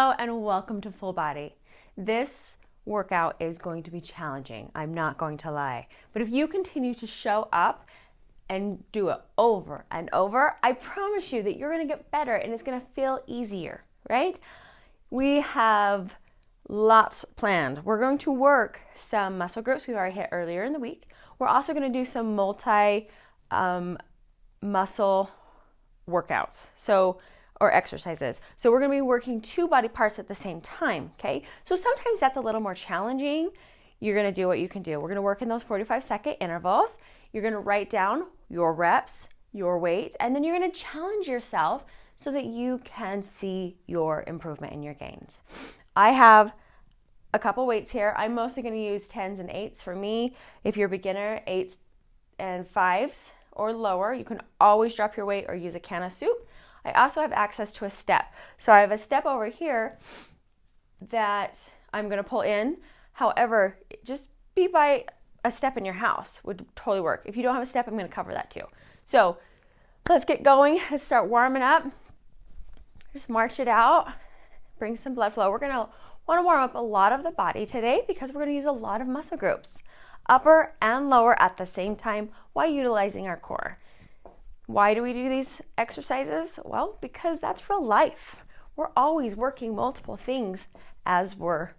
Hello and welcome to Full Body. This workout is going to be challenging, I'm not going to lie. But if you continue to show up and do it over and over, I promise you that you're going to get better and it's going to feel easier, right? We have lots planned. We're going to work some muscle groups we've already hit earlier in the week. We're also going to do some muscle workouts. Or exercises. So we're going to be working two body parts at the same time, okay? So sometimes that's a little more challenging. You're going to do what you can do. We're going to work in those 45-second intervals. You're going to write down your reps, your weight, and then you're going to challenge yourself so that you can see your improvement in your gains. I have a couple weights here. I'm mostly going to use 10s and 8s for me. If you're a beginner, 8s and 5s or lower, you can always drop your weight or use a can of soup. I also have access to a step. So I have a step over here that I'm going to pull in. However, just be by a step in your house would totally work. If you don't have a step, I'm going to cover that too. So let's get going. Let's start warming up. Just march it out. Bring some blood flow. We're going to want to warm up a lot of the body today because we're going to use a lot of muscle groups, upper and lower at the same time while utilizing our core. Why do we do these exercises? Well, because that's real life. We're always working multiple things as we're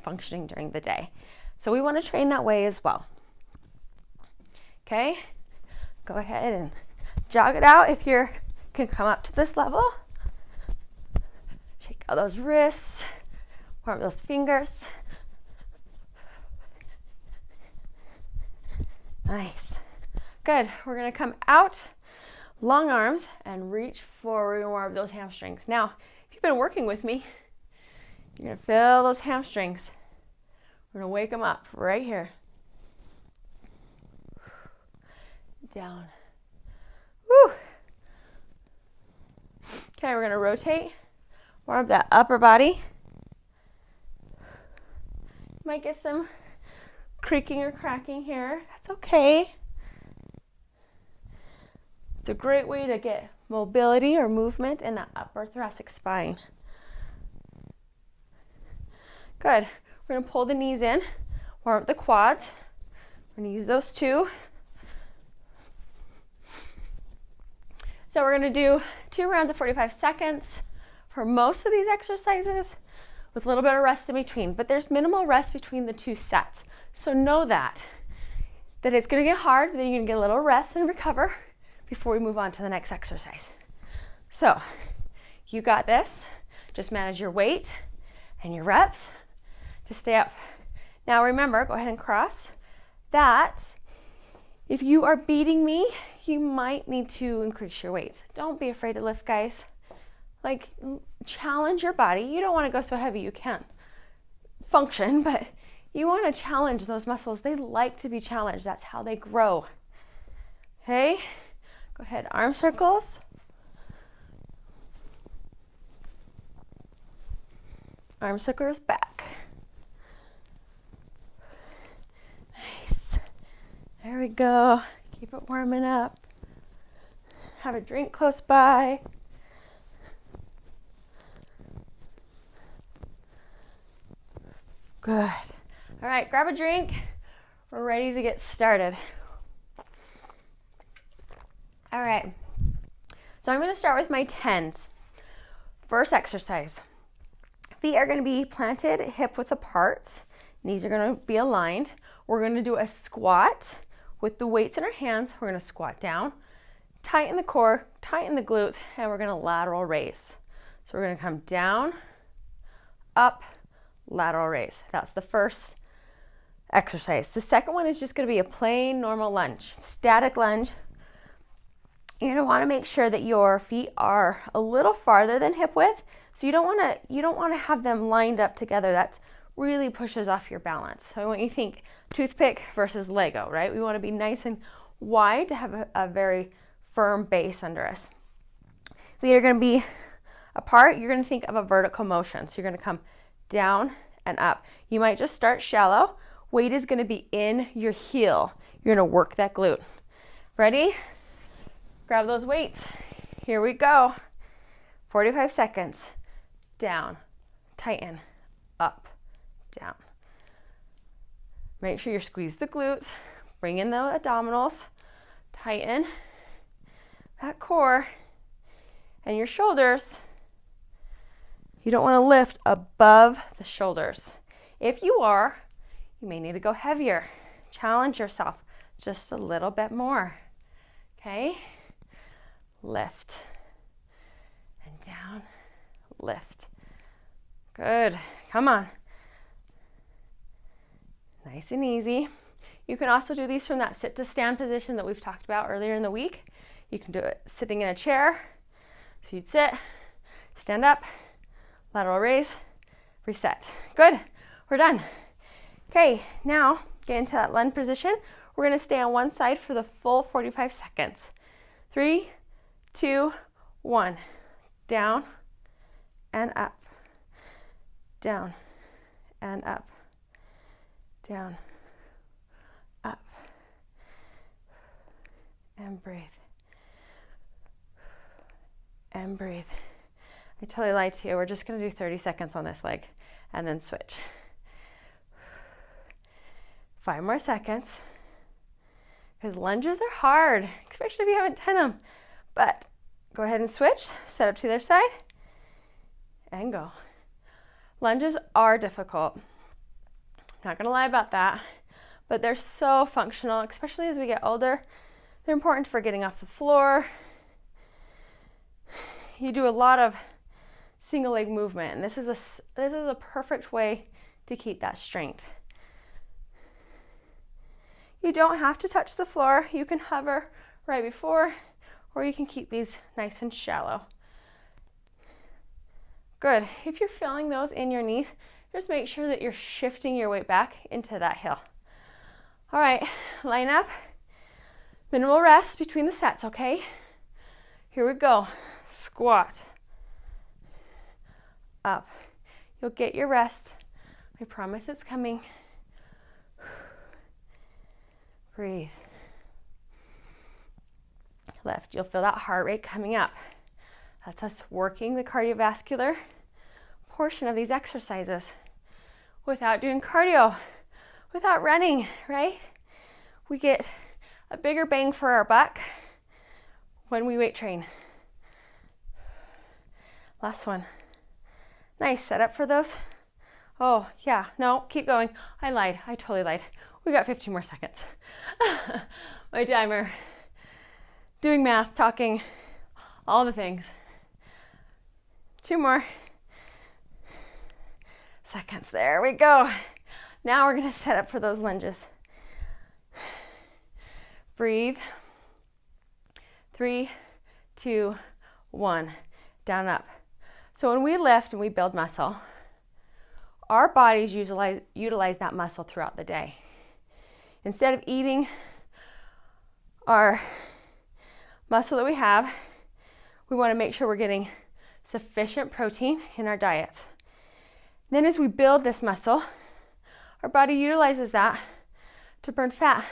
functioning during the day. So we want to train that way as well. Okay? Go ahead and jog it out if you can come up to this level. Shake out those wrists, warm those fingers. Nice. Good. We're going to come out, long arms, and reach forward and warm up those hamstrings. Now, if you've been working with me, you're going to feel those hamstrings. We're going to wake them up right here. Down. Woo. Okay, we're going to rotate, warm up that upper body. Might get some creaking or cracking here. That's okay. It's a great way to get mobility or movement in the upper thoracic spine. Good. We're going to pull the knees in, warm up the quads. We're going to use those two. So we're going to do 2 rounds of 45 seconds for most of these exercises with a little bit of rest in between. But there's minimal rest between the 2 sets. So know that it's going to get hard, but then you're going to get a little rest and recover before we move on to the next exercise. So you got this. Just manage your weight and your reps to stay up. Now remember, go ahead and cross that. If you are beating me, you might need to increase your weights. Don't be afraid to lift, guys. Like, challenge your body. You don't want to go so heavy you can't function, but you want to challenge those muscles. They like to be challenged. That's how they grow. Okay? Go ahead, arm circles. Arm circles back. Nice. There we go. Keep it warming up. Have a drink close by. Good. All right, grab a drink. We're ready to get started. All right, so I'm going to start with my 10s. First exercise. Feet are going to be planted hip width apart. Knees are going to be aligned. We're going to do a squat with the weights in our hands. We're going to squat down, tighten the core, tighten the glutes, and we're going to lateral raise. So we're going to come down, up, lateral raise. That's the first exercise. The second one is just going to be a plain normal lunge, static lunge. You're going to want to make sure that your feet are a little farther than hip width. So you don't want to have them lined up together. That really pushes off your balance. So I want you to think toothpick versus Lego, right? We want to be nice and wide to have a very firm base under us. Feet are going to be apart. You're going to think of a vertical motion. So you're going to come down and up. You might just start shallow. Weight is going to be in your heel. You're going to work that glute. Ready? Grab those weights. Here we go. 45 seconds. Down, tighten, up, down. Make sure you squeeze the glutes, bring in the abdominals, tighten that core and your shoulders. You don't want to lift above the shoulders. If you are, you may need to go heavier. Challenge yourself just a little bit more. Okay? Lift and down, lift. Good. Come on. Nice and easy. You can also do these from that sit to stand position that we've talked about earlier in the week. You can do it sitting in a chair. So you'd sit, stand up, lateral raise, reset. Good. We're done. Okay, now get into that lunge position. We're going to stay on one side for the full 45 seconds. 3, 2, 1. Down and up. Down and up. Down, up, and breathe. And breathe. I totally lied to you. We're just going to do 30 seconds on this leg and then switch. 5 more seconds. Because lunges are hard, especially if you haven't done them. But go ahead and switch, set up to the other side, and go. Lunges are difficult. Not going to lie about that, but they're so functional, especially as we get older. They're important for getting off the floor. You do a lot of single leg movement, and this is a perfect way to keep that strength. You don't have to touch the floor. You can hover right before, or you can keep these nice and shallow. Good. If you're feeling those in your knees, just make sure that you're shifting your weight back into that heel. All right, line up. Minimal rest between the sets, okay? Here we go. Squat. Up. You'll get your rest. I promise it's coming. Breathe. Lift. You'll feel that heart rate coming up. That's us working the cardiovascular portion of these exercises without doing cardio, without running, right? We get a bigger bang for our buck when we weight train. Last one. Nice. Set up for those. Oh, yeah. No, keep going. I lied. I totally lied. We got 15 more seconds. My timer. Doing math, talking, all the things. 2 more seconds. There we go. Now we're going to set up for those lunges. Breathe. 3, 2, 1. Down, up. So when we lift and we build muscle, our bodies utilize that muscle throughout the day. Instead of eating our muscle that we have, we want to make sure we're getting sufficient protein in our diets. Then as we build this muscle, our body utilizes that to burn fat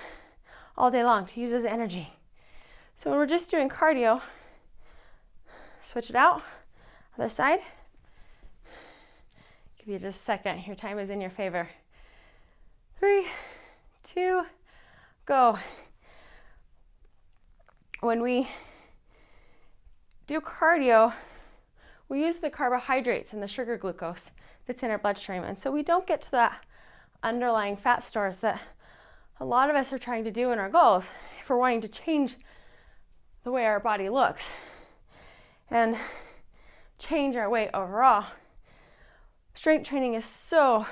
all day long, to use as energy. So when we're just doing cardio, switch it out, other side. Give you just a second, your time is in your favor. 3, 2, go. When we do cardio, we use the carbohydrates and the sugar glucose that's in our bloodstream. And so we don't get to that underlying fat stores that a lot of us are trying to do in our goals if we're wanting to change the way our body looks and change our weight overall. Strength training is so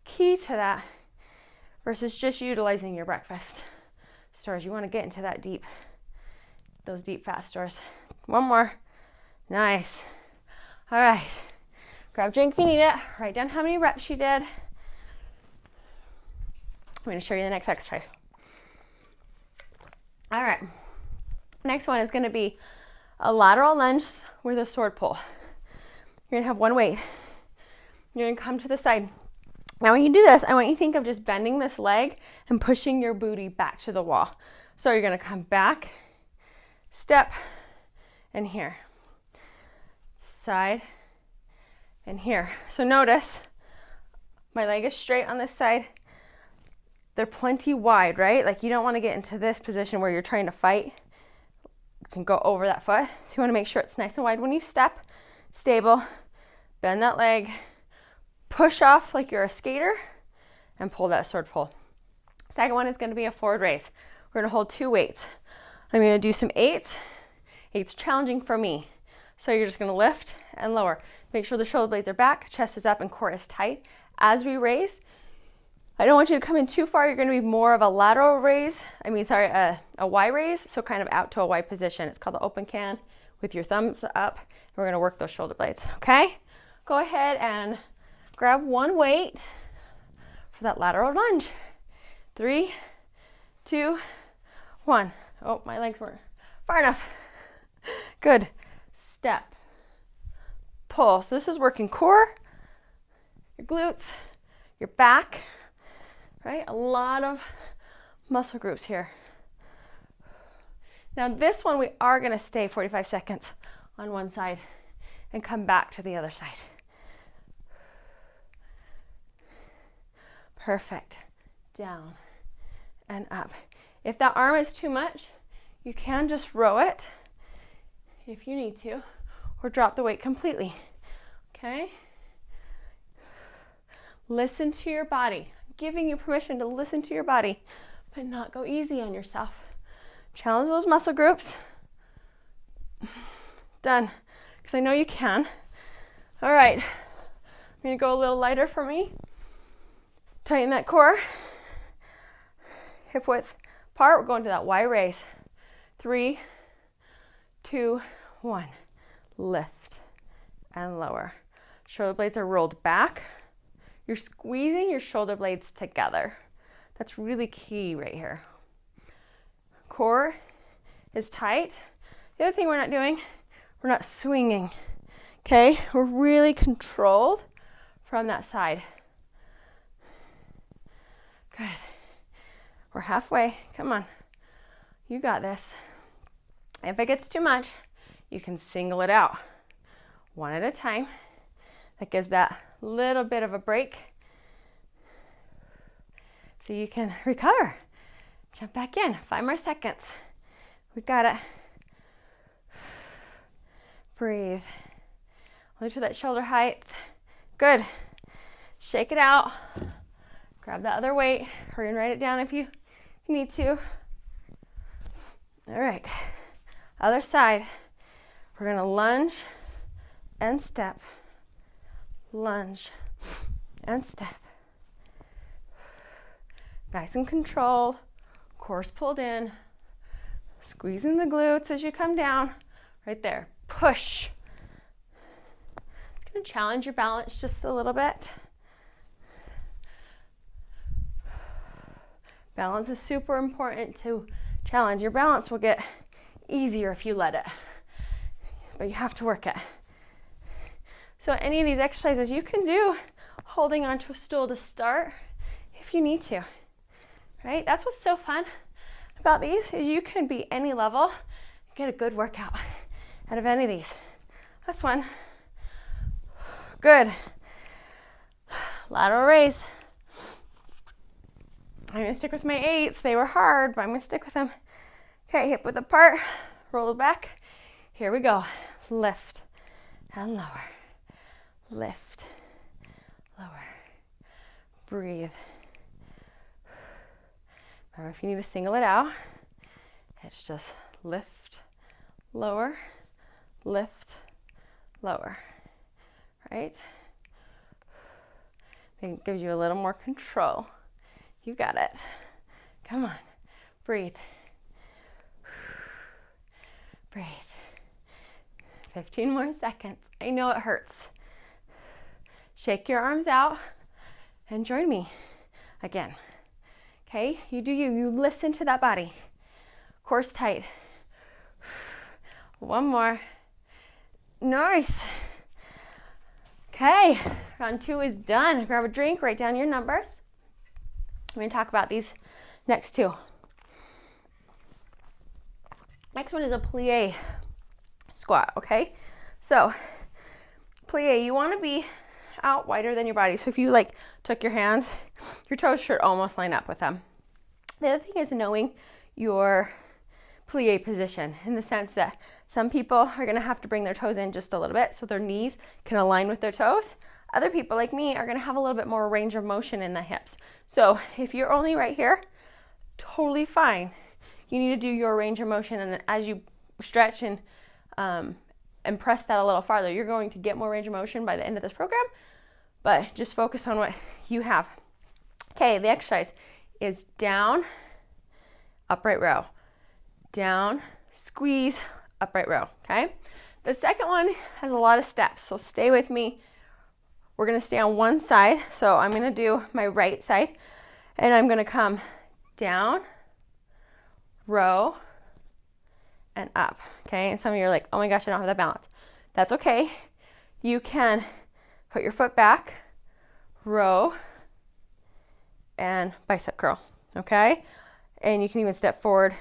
key to that versus just utilizing your breakfast stores. You want to get into that those deep fat stores. 1 more. Nice. All right. Grab a drink if you need it. Write down how many reps you did. I'm going to show you the next exercise. All right. Next one is going to be a lateral lunge with a sword pull. You're going to have one weight. You're going to come to the side. Now when you do this, I want you to think of just bending this leg and pushing your booty back to the wall. So you're going to come back, step, and here. Side and here. So notice my leg is straight on this side. They're plenty wide, right? Like you don't want to get into this position where you're trying to fight to go over that foot. So you want to make sure it's nice and wide when you step, stable, bend that leg, push off like you're a skater, and pull that sword pull. Second one is going to be a forward raise. We're going to hold 2 weights. I'm going to do some 8s. 8's challenging for me. So you're just going to lift and lower. Make sure the shoulder blades are back, chest is up, and core is tight. As we raise, I don't want you to come in too far. You're going to be more of a lateral raise. A Y raise. So kind of out to a Y position. It's called the open can with your thumbs up. We're going to work those shoulder blades. Okay? Go ahead and grab 1 weight for that lateral lunge. 3, 2, 1. Oh, my legs weren't far enough. Good. Step. Pull. So this is working core, your glutes, your back, right? A lot of muscle groups here. Now this one we are going to stay 45 seconds on one side and come back to the other side. Perfect. Down and up. If that arm is too much, you can just row it if you need to, or drop the weight completely. Okay? Listen to your body. I'm giving you permission to listen to your body, but not go easy on yourself. Challenge those muscle groups. Done. Because I know you can. All right. I'm going to go a little lighter for me. Tighten that core. Hip width apart. We're going to that Y raise. 3, 2, 1. Lift and lower. Shoulder blades are rolled back. You're squeezing your shoulder blades together. That's really key right here. Core is tight. The other thing we're not doing, we're not swinging. Okay? We're really controlled from that side. Good. We're halfway. Come on. You got this. If it gets too much, you can single it out. One at a time. That gives that little bit of a break so you can recover. Jump back in. 5 more seconds. We got it. Breathe. Hold to that shoulder height. Good. Shake it out. Grab that other weight. Hurry and write it down if you need to. All right. Other side. We're going to lunge and step. Lunge and step. Nice and controlled. Core's pulled in. Squeezing the glutes as you come down. Right there. Push. Going to challenge your balance just a little bit. Balance is super important to challenge. Your balance will get easier if you let it, but you have to work it. So any of these exercises you can do holding onto a stool to start if you need to, right? That's what's so fun about these is you can be any level, get a good workout out of any of these. That's one. Good. Lateral raise. I'm going to stick with my 8s. They were hard, but I'm going to stick with them. Okay, hip width apart. Roll it back. Here we go. Lift and lower. Lift, lower. Breathe. Remember, if you need to single it out, it's just lift, lower, lift, lower. Right? It gives you a little more control. You got it. Come on. Breathe. Breathe. 15 more seconds. I know it hurts. Shake your arms out and join me again. Okay? You do you. You listen to that body. Core's tight. One more. Nice. Okay. Round 2 is done. Grab a drink. Write down your numbers. I'm going to talk about these next 2. Next one is a plie squat, okay? So, plie, you want to be out wider than your body. So if you like took your hands, your toes should almost line up with them. The other thing is knowing your plie position, in the sense that some people are going to have to bring their toes in just a little bit so their knees can align with their toes. Other people like me are going to have a little bit more range of motion in the hips. So if you're only right here, totally fine. You need to do your range of motion, and as you stretch and press that a little farther, you're going to get more range of motion by the end of this program, but just focus on what you have. Okay, the exercise is down, upright row, down, squeeze, upright row, okay? The second one has a lot of steps, so stay with me. We're gonna stay on one side, so I'm gonna do my right side, and I'm gonna come down, row, and up, okay? And some of you are like, oh my gosh, I don't have that balance. That's okay. You can put your foot back, row, and bicep curl, okay? And you can even step forward.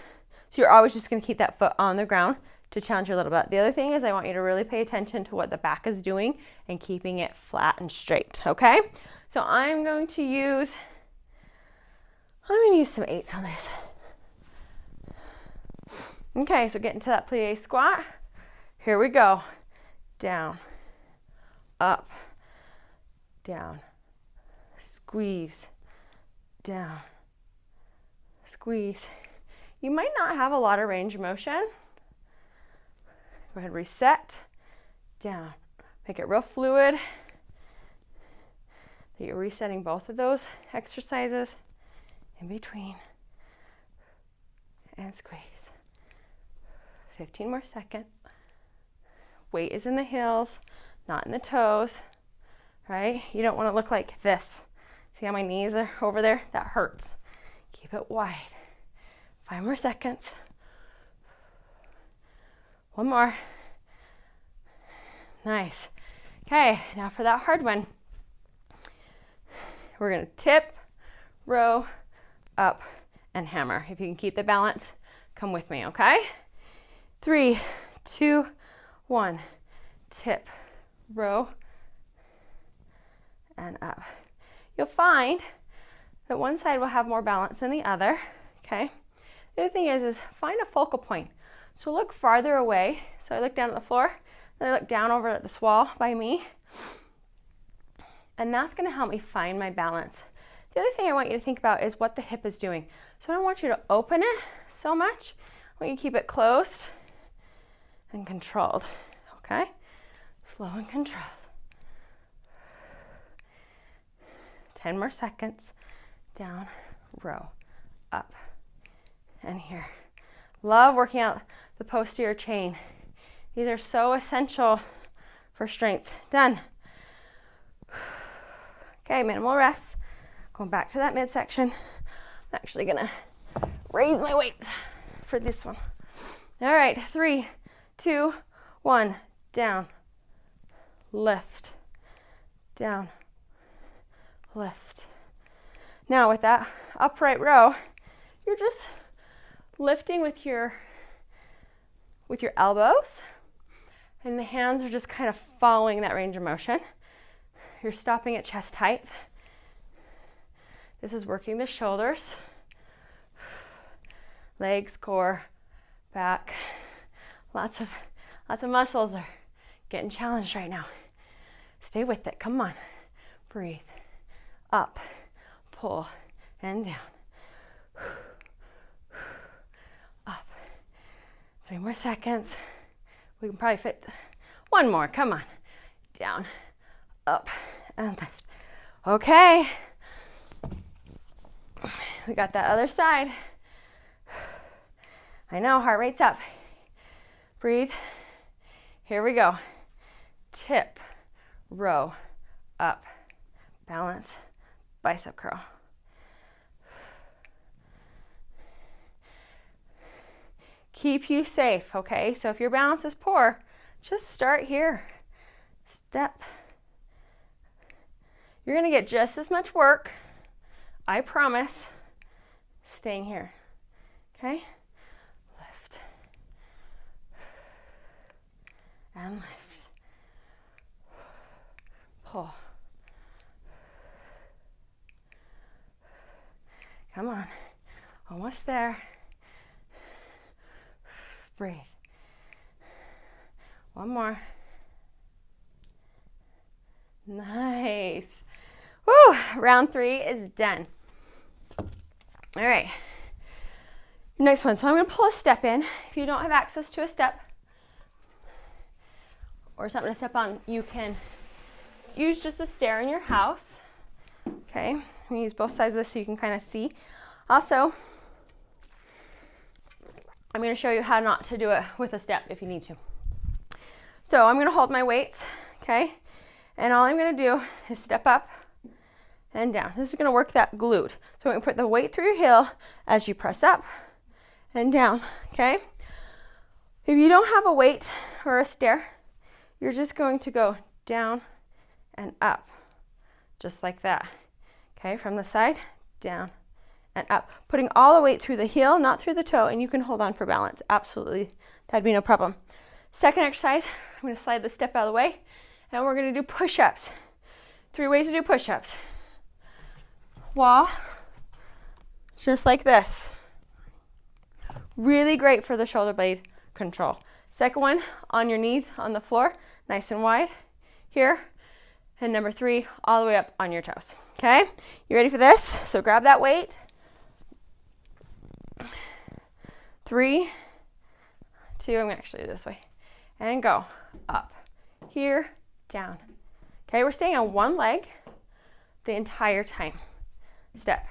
So you're always just gonna keep that foot on the ground to challenge you a little bit. The other thing is I want you to really pay attention to what the back is doing and keeping it flat and straight, okay? So I'm going to use some 8s on this. Okay, so get into that plie squat. Here we go. Down, up, down, squeeze, down, squeeze. You might not have a lot of range of motion. Go ahead, reset, down. Make it real fluid. That you're resetting both of those exercises in between. And squeeze. 15 more seconds. Weight is in the heels, not in the toes, right? You don't want to look like this. See how my knees are over there? That hurts. Keep it wide. 5 more seconds. 1 more. Nice. Okay, now for that hard one. We're gonna tip, row, up, and hammer. If you can keep the balance, come with me, okay? 3, 2, 1. Tip, row, and up. You'll find that one side will have more balance than the other, okay? The other thing is find a focal point. So look farther away. So I look down at the floor, then I look down over at this wall by me, and that's gonna help me find my balance. The other thing I want you to think about is what the hip is doing. So I don't want you to open it so much. I want you to keep it closed and controlled, okay? Slow and controlled. 10 more seconds. Down, row, up, and here. Love working out the posterior chain. These are so essential for strength. Done. Okay, minimal rest. Going back to that midsection. I'm actually gonna raise my weights for this one. All right, 3, 2, 1. Down, lift, down, lift. Now with that upright row, you're just lifting with your elbows, and the hands are just kind of following that range of motion. You're stopping at chest height. This is working the shoulders, legs, core, back. Lots of muscles are getting challenged right now. Stay with it. Come on. Breathe. Up, pull, and down. Up. 3 more seconds. We can probably fit 1 more. Come on. Down, up, and lift. Okay. We got that other side. I know, heart rate's up. Breathe. Here we go. Tip, row, up, balance, bicep curl. Keep you safe, okay? So if your balance is poor, just start here. Step. You're gonna get just as much work, I promise, staying here, okay? Lift. And lift. pull. Come on, almost there. Breathe. One more. Nice. Woo, round 3 is done. All right, next one. So I'm gonna pull a step in. If you don't have access to a step or something to step on, you can use just a stair in your house. Okay, I'm gonna use both sides of this so you can kind of see. Also, I'm gonna show you how not to do it with a step if you need to. So I'm gonna hold my weights, okay? And all I'm gonna do is step up and down. This is gonna work that glute. So we're gonna put the weight through your heel as you press up and down, okay? If you don't have a weight or a stair, you're just going to go down and up, just like that. Okay, from the side, down and up. Putting all the weight through the heel, not through the toe, and you can hold on for balance. Absolutely, that'd be no problem. Second exercise, I'm gonna slide the step out of the way, and we're gonna do push-ups. 3 ways to do push-ups. Wall, just like this. Really great for the shoulder blade control. Second one, on your knees on the floor, nice and wide here. And number 3, all the way up on your toes. Okay, you ready for this? So grab that weight. 3, 2, I'm gonna actually do it this way. And go up, here, down. Okay, we're staying on one leg the entire time. Step,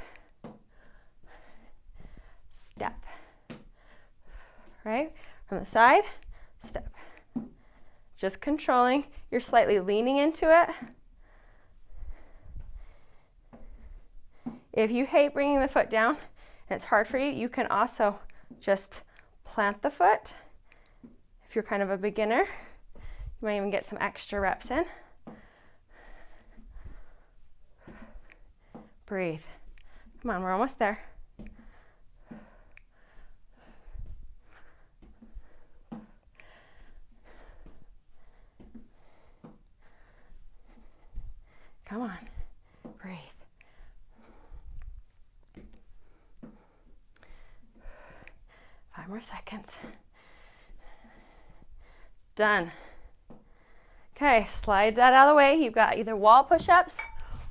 step, right? From the side, step. Just controlling. You're slightly leaning into it. If you hate bringing the foot down and it's hard for you, you can also just plant the foot. If you're kind of a beginner, you might even get some extra reps in. Breathe. Come on, we're almost there. Come on, breathe. Five more seconds. Done. Okay, slide that out of the way. You've got either wall push-ups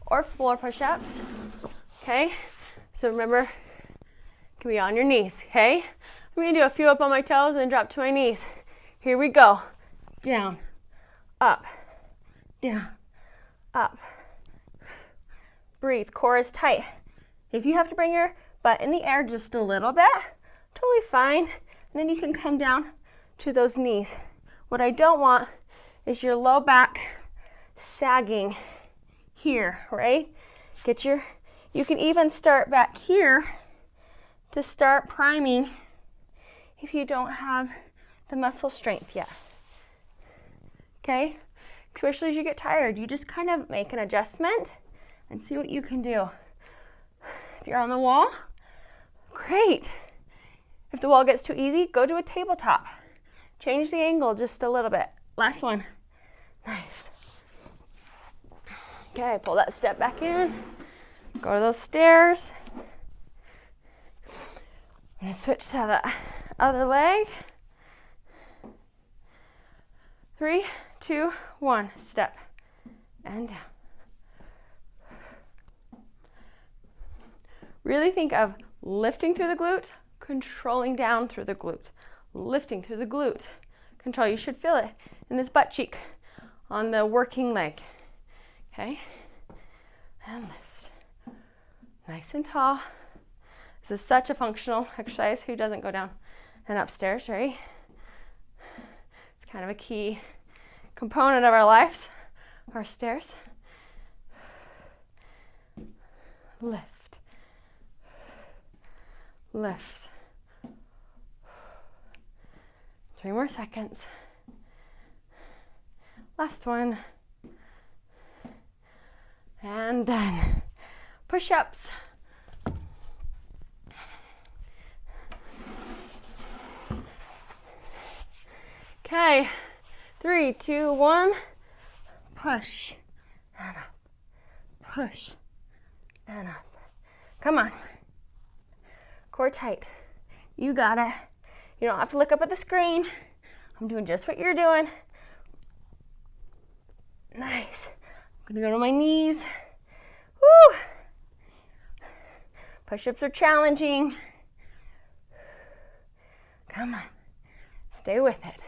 or floor push-ups. Okay, so remember, you can be on your knees, okay? I'm gonna do a few up on my toes and drop to my knees. Here we go. Down, up, down, up. Breathe, core is tight. If you have to bring your butt in the air just a little bit, totally fine. And then you can come down to those knees. What I don't want is your low back sagging here, right? You can even start back here to start priming if you don't have the muscle strength yet. Okay? Especially as you get tired, you just kind of make an adjustment and see what you can do. If you're on the wall, great. If the wall gets too easy, go to a tabletop. Change the angle just a little bit. Last one. Nice. Okay, pull that step back in. Go to those stairs. And switch to the other leg. 3, 2, 1. Step and down. Really think of lifting through the glute, controlling down through the glute. Lifting through the glute. Control. You should feel it in this butt cheek on the working leg. Okay? And lift. Nice and tall. This is such a functional exercise. Who doesn't go down and upstairs, right? It's kind of a key component of our lives, our stairs. Lift. Lift. 3 more seconds. Last one. And done. Push-ups. Okay. 3, 2, 1. Push and up. Push and up. Come on. Core tight. You got it. You don't have to look up at the screen. I'm doing just what you're doing. Nice. I'm gonna go to my knees. Woo! Push-ups are challenging. Come on. Stay with it.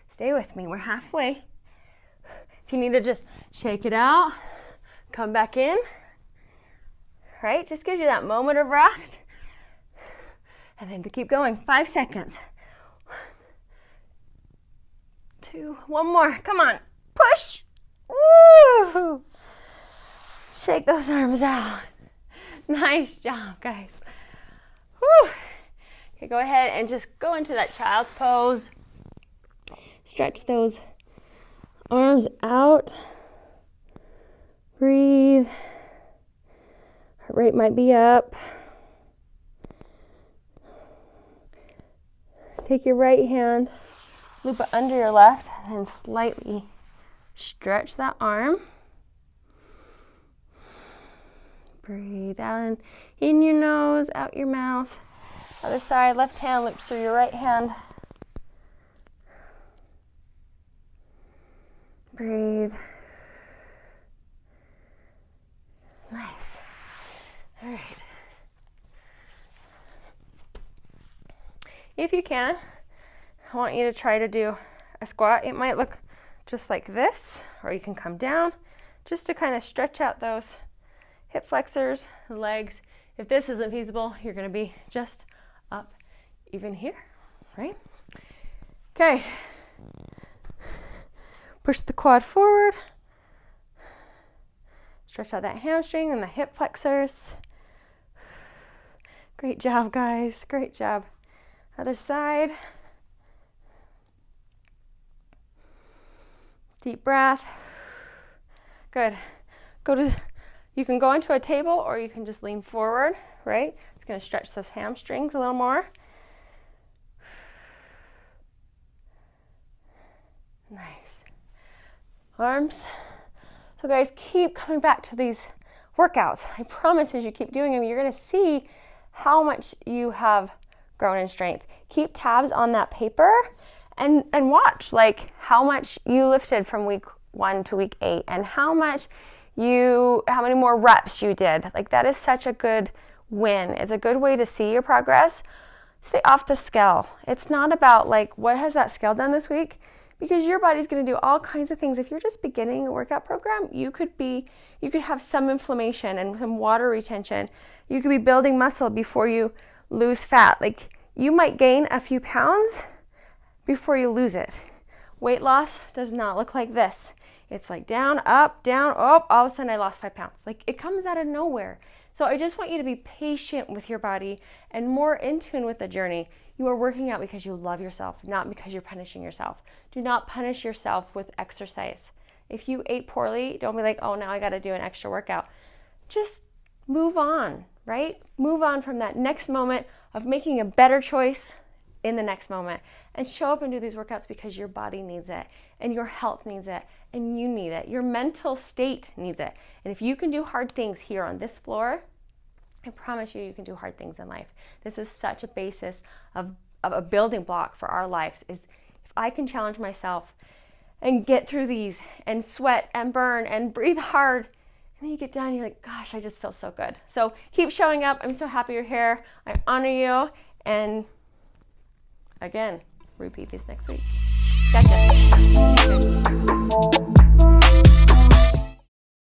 Stay with me. We're halfway. If you need to just shake it out, come back in. Right? Just gives you that moment of rest. And then to keep going. 5 seconds. 1, 2, one more. Come on. Push. Woo! Shake those arms out. Nice job, guys. Woo! Okay, go ahead and just go into that child's pose. Stretch those arms out. Breathe. Heart rate might be up. Take your right hand, loop it under your left, and then slightly stretch that arm. Breathe out in your nose, out your mouth. Other side, left hand loops through your right hand. Breathe. Nice. All right. If you can, I want you to try to do a squat. It might look just like this, or you can come down just to kind of stretch out those hip flexors, the legs. If this isn't feasible, you're going to be just up even here, right? Okay. Push the quad forward. Stretch out that hamstring and the hip flexors. Great job, guys. Great job. Other side. Deep breath. Good. You can go into a table or you can just lean forward, right? It's going to stretch those hamstrings a little more. Nice. Arms. So guys, keep coming back to these workouts. I promise as you keep doing them, you're going to see how much you have grown in strength. Keep tabs on that paper and watch like how much you lifted from week 1 to week 8 and how many more reps you did. Like that is such a good win. It's a good way to see your progress. Stay off the scale. It's not about like what has that scale done this week, because your body's going to do all kinds of things. If you're just beginning a workout program, you could have some inflammation and some water retention. You could be building muscle before you lose fat. Like you might gain a few pounds before you lose it. Weight loss does not look like this. It's like down, up, down, up, all of a sudden I lost 5 pounds. Like it comes out of nowhere. So I just want you to be patient with your body and more in tune with the journey. You are working out because you love yourself, not because you're punishing yourself. Do not punish yourself with exercise. If you ate poorly, don't be like, oh, now I got to do an extra workout. Just move on, right? Move on from that next moment of making a better choice in the next moment, and show up and do these workouts because your body needs it and your health needs it and you need it. Your mental state needs it. And if you can do hard things here on this floor, I promise you can do hard things in life. This is such a basis of a building block for our lives, is if I can challenge myself and get through these and sweat and burn and breathe hard, and then you get done and you're like, gosh, I just feel so good. So keep showing up. I'm so happy you're here. I honor you. And again, repeat these next week. Gotcha.